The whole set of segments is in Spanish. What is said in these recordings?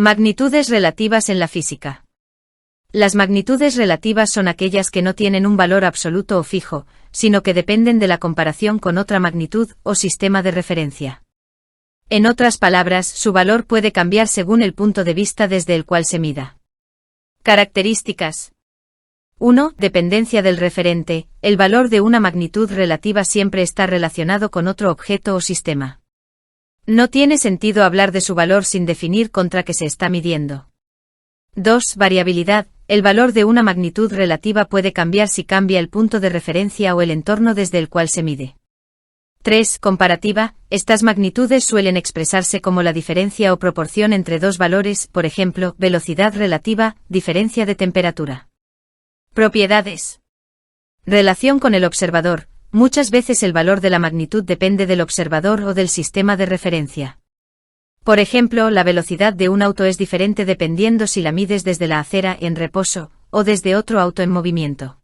Magnitudes relativas en la física. Las magnitudes relativas son aquellas que no tienen un valor absoluto o fijo, sino que dependen de la comparación con otra magnitud o sistema de referencia. En otras palabras, su valor puede cambiar según el punto de vista desde el cual se mida. Características. 1. Dependencia del referente. El valor de una magnitud relativa siempre está relacionado con otro objeto o sistema. No tiene sentido hablar de su valor sin definir contra qué se está midiendo. 2. Variabilidad. El valor de una magnitud relativa puede cambiar si cambia el punto de referencia o el entorno desde el cual se mide. 3. Comparativa. Estas magnitudes suelen expresarse como la diferencia o proporción entre dos valores, por ejemplo, velocidad relativa, diferencia de temperatura. Propiedades. Relación con el observador. Muchas veces el valor de la magnitud depende del observador o del sistema de referencia. Por ejemplo, la velocidad de un auto es diferente dependiendo si la mides desde la acera en reposo o desde otro auto en movimiento.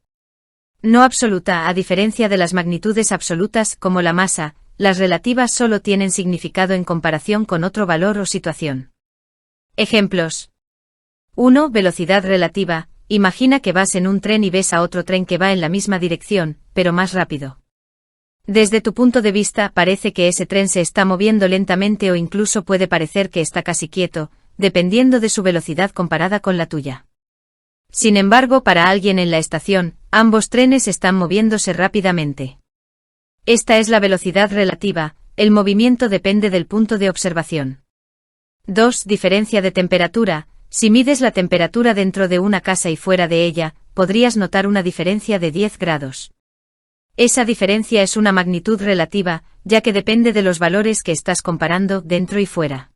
No absoluta. A diferencia de las magnitudes absolutas como la masa, las relativas solo tienen significado en comparación con otro valor o situación. Ejemplos. 1. Velocidad relativa. Imagina que vas en un tren y ves a otro tren que va en la misma dirección, pero más rápido. Desde tu punto de vista parece que ese tren se está moviendo lentamente o incluso puede parecer que está casi quieto, dependiendo de su velocidad comparada con la tuya. Sin embargo, para alguien en la estación, ambos trenes están moviéndose rápidamente. Esta es la velocidad relativa, el movimiento depende del punto de observación. 2. Diferencia de temperatura. Si mides la temperatura dentro de una casa y fuera de ella, podrías notar una diferencia de 10 grados. Esa diferencia es una magnitud relativa, ya que depende de los valores que estás comparando dentro y fuera.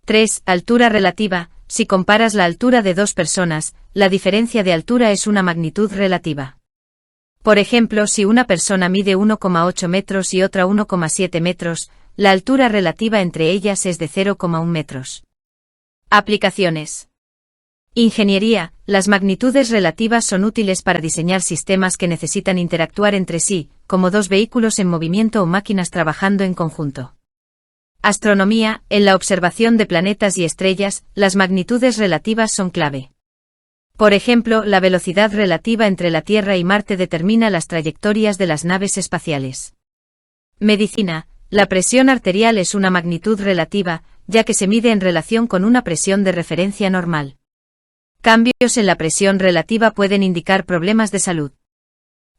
3. Altura relativa. Si comparas la altura de dos personas, la diferencia de altura es una magnitud relativa. Por ejemplo, si una persona mide 1,8 metros y otra 1,7 metros, la altura relativa entre ellas es de 0,1 metros. Aplicaciones. Ingeniería. Las magnitudes relativas son útiles para diseñar sistemas que necesitan interactuar entre sí, como dos vehículos en movimiento o máquinas trabajando en conjunto. Astronomía. En la observación de planetas y estrellas, las magnitudes relativas son clave. Por ejemplo, la velocidad relativa entre la Tierra y Marte determina las trayectorias de las naves espaciales. Medicina. La presión arterial es una magnitud relativa, ya que se mide en relación con una presión de referencia normal. Cambios en la presión relativa pueden indicar problemas de salud.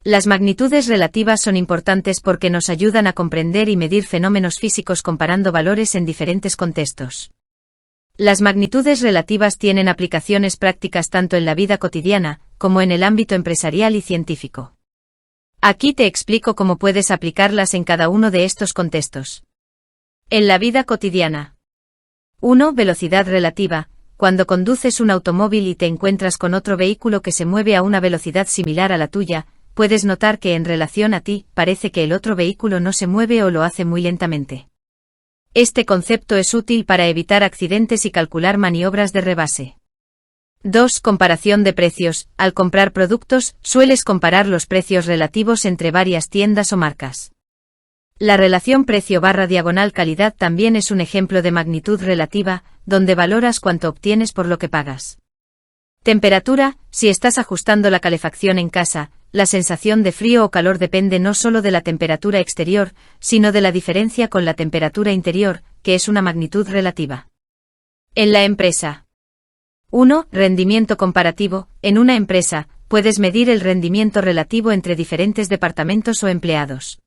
Las magnitudes relativas son importantes porque nos ayudan a comprender y medir fenómenos físicos comparando valores en diferentes contextos. Las magnitudes relativas tienen aplicaciones prácticas tanto en la vida cotidiana, como en el ámbito empresarial y científico. Aquí te explico cómo puedes aplicarlas en cada uno de estos contextos. En la vida cotidiana. 1. Velocidad relativa. Cuando conduces un automóvil y te encuentras con otro vehículo que se mueve a una velocidad similar a la tuya, puedes notar que en relación a ti, parece que el otro vehículo no se mueve o lo hace muy lentamente. Este concepto es útil para evitar accidentes y calcular maniobras de rebase. 2. Comparación de precios. Al comprar productos, sueles comparar los precios relativos entre varias tiendas o marcas. La relación precio/calidad también es un ejemplo de magnitud relativa, donde valoras cuánto obtienes por lo que pagas. Temperatura. Si estás ajustando la calefacción en casa, la sensación de frío o calor depende no solo de la temperatura exterior, sino de la diferencia con la temperatura interior, que es una magnitud relativa. En la empresa. 1. Rendimiento comparativo. En una empresa, puedes medir el rendimiento relativo entre diferentes departamentos o empleados.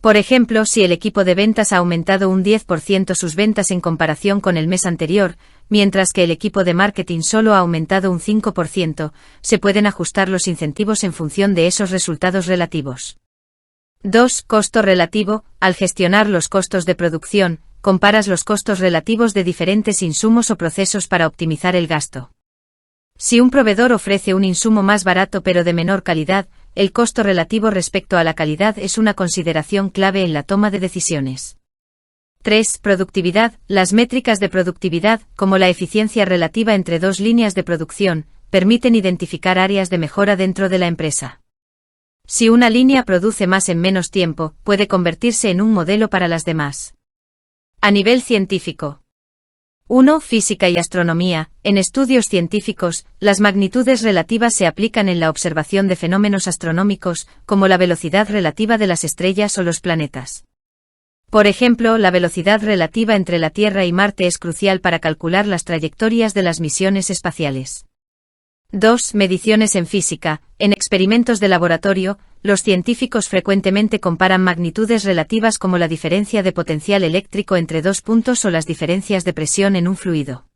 Por ejemplo, si el equipo de ventas ha aumentado un 10% sus ventas en comparación con el mes anterior, mientras que el equipo de marketing solo ha aumentado un 5%, se pueden ajustar los incentivos en función de esos resultados relativos. 2. Costo relativo. Al gestionar los costos de producción, comparas los costos relativos de diferentes insumos o procesos para optimizar el gasto. Si un proveedor ofrece un insumo más barato pero de menor calidad, el costo relativo respecto a la calidad es una consideración clave en la toma de decisiones. 3. Productividad. Las métricas de productividad, como la eficiencia relativa entre dos líneas de producción, permiten identificar áreas de mejora dentro de la empresa. Si una línea produce más en menos tiempo, puede convertirse en un modelo para las demás. A nivel científico. 1. Física y astronomía. En estudios científicos, las magnitudes relativas se aplican en la observación de fenómenos astronómicos, como la velocidad relativa de las estrellas o los planetas. Por ejemplo, la velocidad relativa entre la Tierra y Marte es crucial para calcular las trayectorias de las misiones espaciales. 2. Mediciones en física. En experimentos de laboratorio, los científicos frecuentemente comparan magnitudes relativas como la diferencia de potencial eléctrico entre dos puntos o las diferencias de presión en un fluido.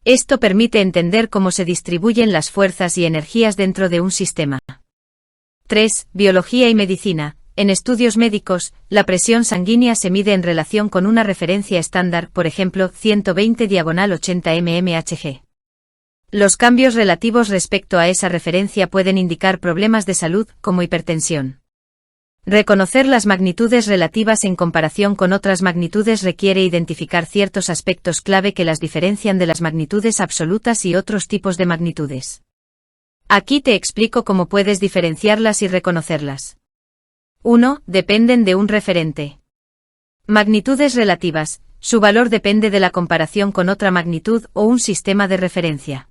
Esto permite entender cómo se distribuyen las fuerzas y energías dentro de un sistema. 3. Biología y medicina. En estudios médicos, la presión sanguínea se mide en relación con una referencia estándar, por ejemplo, 120/80 mmHg. Los cambios relativos respecto a esa referencia pueden indicar problemas de salud, como hipertensión. Reconocer las magnitudes relativas en comparación con otras magnitudes requiere identificar ciertos aspectos clave que las diferencian de las magnitudes absolutas y otros tipos de magnitudes. Aquí te explico cómo puedes diferenciarlas y reconocerlas. 1. Dependen de un referente. Magnitudes relativas. Su valor depende de la comparación con otra magnitud o un sistema de referencia.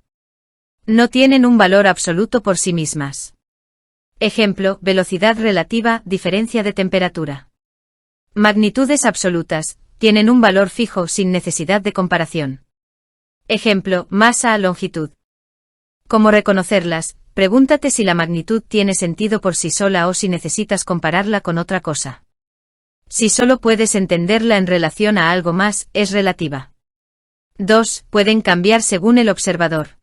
No tienen un valor absoluto por sí mismas. Ejemplo, velocidad relativa, diferencia de temperatura. Magnitudes absolutas, tienen un valor fijo sin necesidad de comparación. Ejemplo, masa, longitud. ¿Cómo reconocerlas? Pregúntate si la magnitud tiene sentido por sí sola o si necesitas compararla con otra cosa. Si solo puedes entenderla en relación a algo más, es relativa. 2. Pueden cambiar según el observador.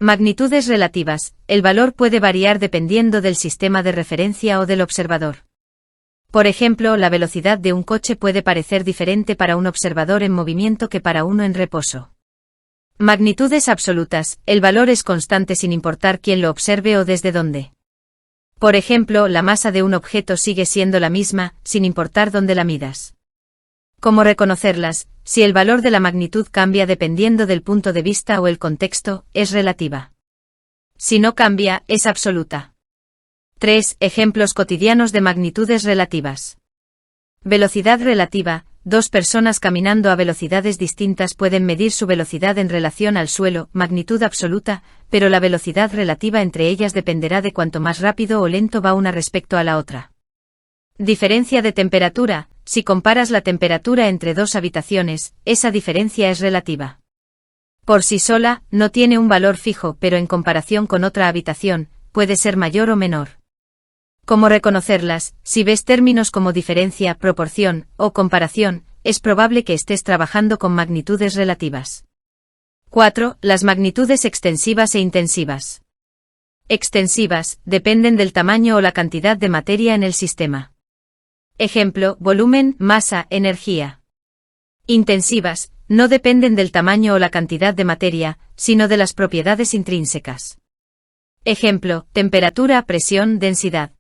Magnitudes relativas. El valor puede variar dependiendo del sistema de referencia o del observador. Por ejemplo, la velocidad de un coche puede parecer diferente para un observador en movimiento que para uno en reposo. Magnitudes absolutas. El valor es constante sin importar quién lo observe o desde dónde. Por ejemplo, la masa de un objeto sigue siendo la misma, sin importar dónde la midas. ¿Cómo reconocerlas? Si el valor de la magnitud cambia dependiendo del punto de vista o el contexto, es relativa. Si no cambia, es absoluta. 3. Ejemplos cotidianos de magnitudes relativas. Velocidad relativa. Dos personas caminando a velocidades distintas pueden medir su velocidad en relación al suelo, magnitud absoluta, pero la velocidad relativa entre ellas dependerá de cuánto más rápido o lento va una respecto a la otra. Diferencia de temperatura. Si comparas la temperatura entre dos habitaciones, esa diferencia es relativa. Por sí sola, no tiene un valor fijo, pero en comparación con otra habitación, puede ser mayor o menor. ¿Cómo reconocerlas? Si ves términos como diferencia, proporción o comparación, es probable que estés trabajando con magnitudes relativas. 4. Las magnitudes extensivas e intensivas. Extensivas, dependen del tamaño o la cantidad de materia en el sistema. Ejemplo, volumen, masa, energía. Intensivas, no dependen del tamaño o la cantidad de materia, sino de las propiedades intrínsecas. Ejemplo, temperatura, presión, densidad.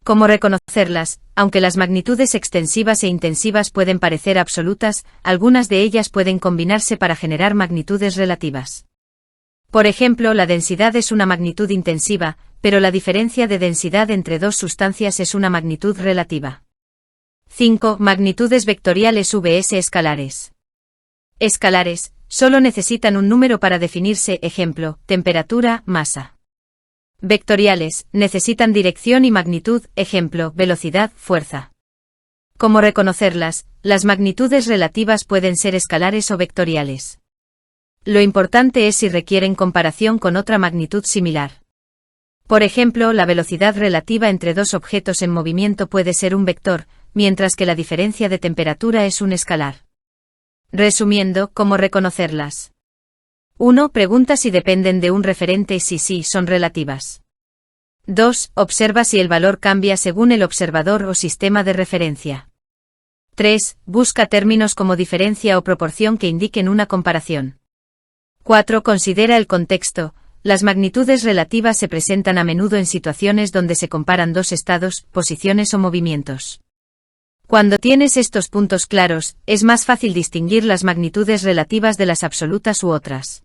¿Cómo reconocerlas? Aunque las magnitudes extensivas e intensivas pueden parecer absolutas, algunas de ellas pueden combinarse para generar magnitudes relativas. Por ejemplo, la densidad es una magnitud intensiva, pero la diferencia de densidad entre dos sustancias es una magnitud relativa. 5. Magnitudes vectoriales vs escalares. Escalares, solo necesitan un número para definirse, ejemplo, temperatura, masa. Vectoriales, necesitan dirección y magnitud, ejemplo, velocidad, fuerza. ¿Cómo reconocerlas? Las magnitudes relativas pueden ser escalares o vectoriales. Lo importante es si requieren comparación con otra magnitud similar. Por ejemplo, la velocidad relativa entre dos objetos en movimiento puede ser un vector, mientras que la diferencia de temperatura es un escalar. Resumiendo, ¿cómo reconocerlas? 1. Pregunta si dependen de un referente y si sí son relativas. 2. Observa si el valor cambia según el observador o sistema de referencia. 3. Busca términos como diferencia o proporción que indiquen una comparación. 4. Considera el contexto. Las magnitudes relativas se presentan a menudo en situaciones donde se comparan dos estados, posiciones o movimientos. Cuando tienes estos puntos claros, es más fácil distinguir las magnitudes relativas de las absolutas u otras.